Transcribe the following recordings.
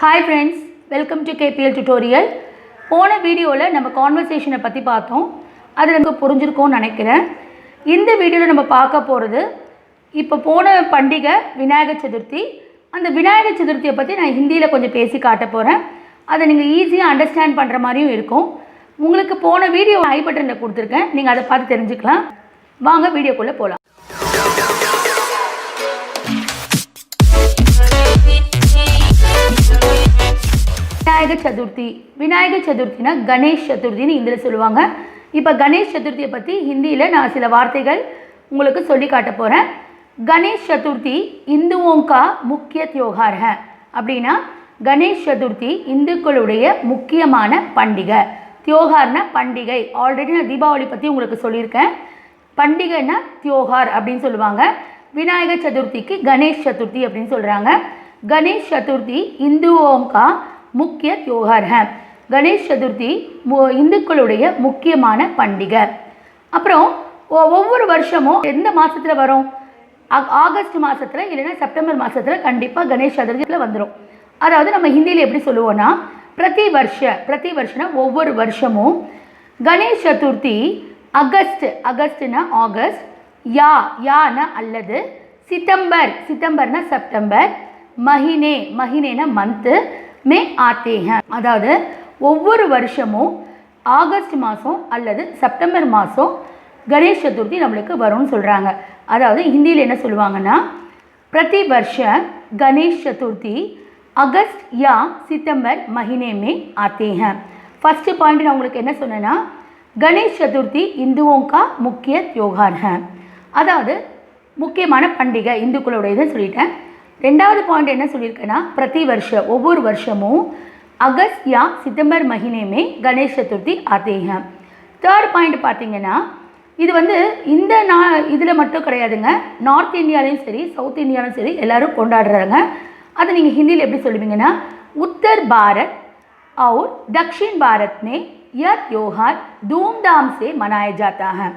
Hi friends, welcome to KPL tutorial. போன வீடியோல நம்ம கான்வர்சேஷனை பத்தி பார்த்தோம். அது நமக்கு புரிஞ்சிருக்கும்னு நினைக்கிறேன். இந்த வீடியோல நம்ம பார்க்க போறது இப்போ போன பண்டிகை விநாயகர் சதுர்த்தி. அந்த விநாயகர் சதுர்த்தியை பத்தி நான் ஹிந்தியில கொஞ்சம் பேசி காட்ட போறேன். அதை நீங்க ஈஸியா அண்டர்ஸ்டாண்ட் பண்ற மாதிரியும் இருக்கும். உங்களுக்கு போன வீடியோ ஐ பட்டன்ல கொடுத்திருக்கேன். நீங்க அதை பார்த்து தெரிஞ்சுக்கலாம். வாங்க வீடியோக்குள்ள போலாம். விநாயகர் சதுர்த்தினா கணேஷ் சதுர்த்தின்னு இந்தியில் சொல்லுவாங்க. இப்போ கணேஷ் சதுர்த்தியை பற்றி ஹிந்தியில் நான் சில வார்த்தைகள் உங்களுக்கு சொல்லி காட்ட போகிறேன். கணேஷ் சதுர்த்தி இந்துவோं का முக்கிய त्योहार है. அப்படின்னா கணேஷ் சதுர்த்தி இந்துக்களுடைய முக்கியமான பண்டிகை. தியோகார்னா பண்டிகை. ஆல்ரெடி நான் தீபாவளி பற்றி உங்களுக்கு சொல்லியிருக்கேன். பண்டிகைன்னா தியோகார் அப்படின்னு சொல்லுவாங்க. விநாயகர் சதுர்த்திக்கு கணேஷ் சதுர்த்தி அப்படின்னு சொல்கிறாங்க. கணேஷ் சதுர்த்தி இந்துவோं का முக்கிய त्योहार है. கணேஷ் சதுர்த்தி இந்துக்களுடைய முக்கியமான பண்டிகை. அப்புறம் ஒவ்வொரு வருஷமும் எந்த மாதத்தில் வரும்? ஆகஸ்ட் மாதத்தில் இல்லைன்னா செப்டம்பர் மாதத்தில் கண்டிப்பாக கணேஷ் சதுர்த்தியில் வந்துடும். அதாவது நம்ம ஹிந்தியில் எப்படி சொல்லுவோன்னா பிரதி வருஷம்னா ஒவ்வொரு வருஷமும் கணேஷ் சதுர்த்தி அகஸ்ட்னா ஆகஸ்ட், யானா அல்லது சித்தம்பர்னா செப்டம்பர், மஹினேனா மந்த்து மே ஆத்தே ஹேன். அதாவது ஒவ்வொரு வருஷமும் ஆகஸ்ட் மாதம் அல்லது செப்டம்பர் மாதம் கணேஷ் சதுர்த்தி நம்மளுக்கு வரும்னு சொல்கிறாங்க. அதாவது ஹிந்தியில் என்ன சொல்லுவாங்கன்னா பிரதி வருஷ கணேஷ் சதுர்த்தி அகஸ்ட் யா சித்தம்பர் மஹினே மே ஆத்தே ஹேன். ஃபஸ்ட்டு பாயிண்ட் நான் உங்களுக்கு என்ன சொன்னேன்னா கணேஷ் சதுர்த்தி இந்துவோं का முக்கிய त्योहार है. அதாவது முக்கியமான பண்டிகை இந்துக்களுடையதுன்னு சொல்லிட்டேன். ரெண்டாவது பாயிண்ட் என்ன சொல்லியிருக்கேன்னா பிரதி வருஷம் ஒவ்வொரு வருஷமும் அகஸ்ட் யா சித்தம்பர் மஹினேமே கணேஷ் சதுர்த்தி ஆத்தே ஹேன். தேர்ட் பாயிண்ட் பார்த்தீங்கன்னா இது இந்த இதில் மட்டும் கிடையாதுங்க. நார்த் இந்தியாலையும் சரி சவுத் இந்தியாலையும் சரி எல்லோரும் கொண்டாடுறாங்க. அதை நீங்கள் ஹிந்தியில் எப்படி சொல்லுவீங்கன்னா உத்தர் பாரத் और दक्षिण भारत में यह त्योहार धूमधाम से मनाया जाता है.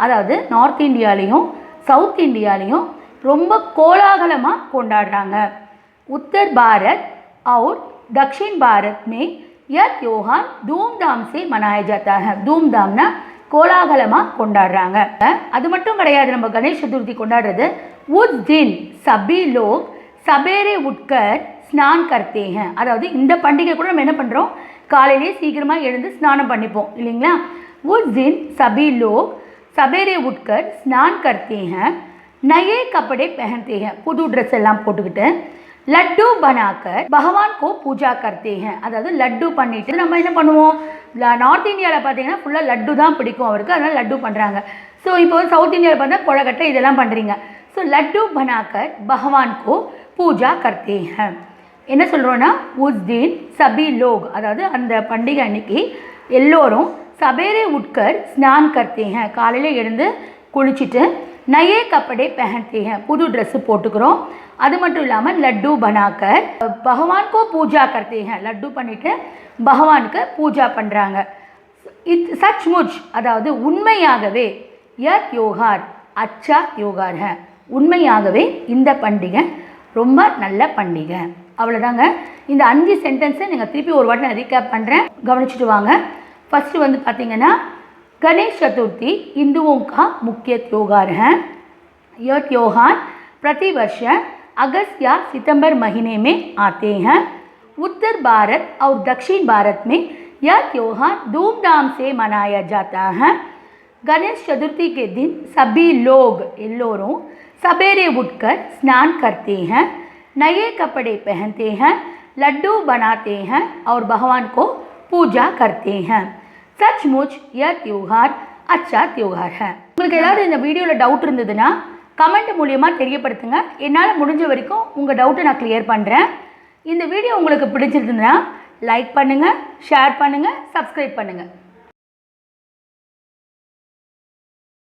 அதாவது நார்த் இந்தியாலையும் சவுத் இந்தியாலையும் ரொம்ப கோலாகலமாக கொண்டாடுறாங்க. உத்தர் பாரத் और दक्षिण भारत में यह त्योहार धूमधाम से मनाया जाता है. धूमधामना கோலாகலமாக கொண்டாடுறாங்க. அது மட்டும் கிடையாது. நம்ம கணேஷ் சதுர்த்தி கொண்டாடுறது உஸ் தின் சபி லோக் சபேரே உட்கர் ஸ்நான் கர்த்தே ஹேன். அதாவது இந்த பண்டிகை கூட நம்ம என்ன பண்ணுறோம், காலையிலே சீக்கிரமாக எழுந்து ஸ்நானம் பண்ணிப்போம் இல்லைங்களா. உஸ் தின் சபி லோக் சபேரே உட்கர் ஸ்நான் கர்த்தே ஹேன், நயே கப்படே பஹன்தே ஹேன், புது ட்ரெஸ் எல்லாம் போட்டுக்கிட்டு லட்டு பனாக்கர் பகவான் கோ பூஜா கர்த்தே ஹேன். அதாவது லட்டு பண்ணிட்டு நம்ம என்ன பண்ணுவோம், நார்த் இந்தியாவில் பார்த்தீங்கன்னா ஃபுல்லாக லட்டு தான் பிடிக்கும் அவருக்கு, அதனால் லட்டு பண்ணுறாங்க. ஸோ இப்போ சவுத் இந்தியாவில் பார்த்தா கொழக்கட்டை இதெல்லாம் பண்ணுறீங்க. ஸோ லட்டு பனாக்கர் பகவான் கோ பூஜா கர்த்தே ஹேன். என்ன சொல்கிறோன்னா உஸ் தின் சபி லோக், அதாவது அந்த பண்டிகை அன்னைக்கு எல்லோரும் சபேரே உட்கர் ஸ்நான் கர்த்தே ஹேன், காலையில் எழுந்து குளிச்சுட்டு நயே கப்படே பஹன்தே ஹேன், புது ட்ரெஸ்ஸு போட்டுக்கிறோம். அது மட்டும் இல்லாமல் லட்டு பனாக்கர் பகவான்கோ பூஜா கர்த்தே ஹேன், லட்டு பண்ணிவிட்டு பகவானுக்கு பூஜா பண்ணுறாங்க. சச்முச், அதாவது உண்மையாகவே ய தியோகார் அச்சா தியோகார் ஹே, உண்மையாகவே இந்த பண்டிகை ரொம்ப நல்ல பண்டிகை. அவ்வளோதாங்க. இந்த 5 சென்டென்ஸை நீங்கள் திருப்பி ஒரு வாட்டி நான் ரீகேப் பண்ணுறேன், கவனிச்சுட்டு வாங்க. ஃபஸ்ட்டு பார்த்தீங்கன்னா गणेश चतुर्थी हिंदुओं का मुख्य त्योहार है. यह त्योहार प्रति वर्ष अगस्त या सितंबर महीने में आते हैं. उत्तर भारत और दक्षिण भारत में यह त्योहार धूमधाम से मनाया जाता है. गणेश चतुर्थी के दिन सभी लोग एल्लोरों सवेरे उठकर स्नान करते हैं, नए कपड़े पहनते हैं, लड्डू बनाते हैं और भगवान को पूजा करते हैं. सचमुच यह त्योहार अच्छा त्योहार है. உங்களுக்கு ஏதாவது இந்த வீடியோவில் டவுட் இருந்ததுன்னா கமெண்ட் மூலியமாக தெரியப்படுத்துங்க. என்னால் முடிஞ்ச வரைக்கும் உங்கள் டவுட்டை நான் கிளியர் பண்ணுறேன். இந்த வீடியோ உங்களுக்கு பிடிச்சிருந்ததுன்னா லைக் பண்ணுங்கள், ஷேர் பண்ணுங்கள், சப்ஸ்கிரைப் பண்ணுங்கள்.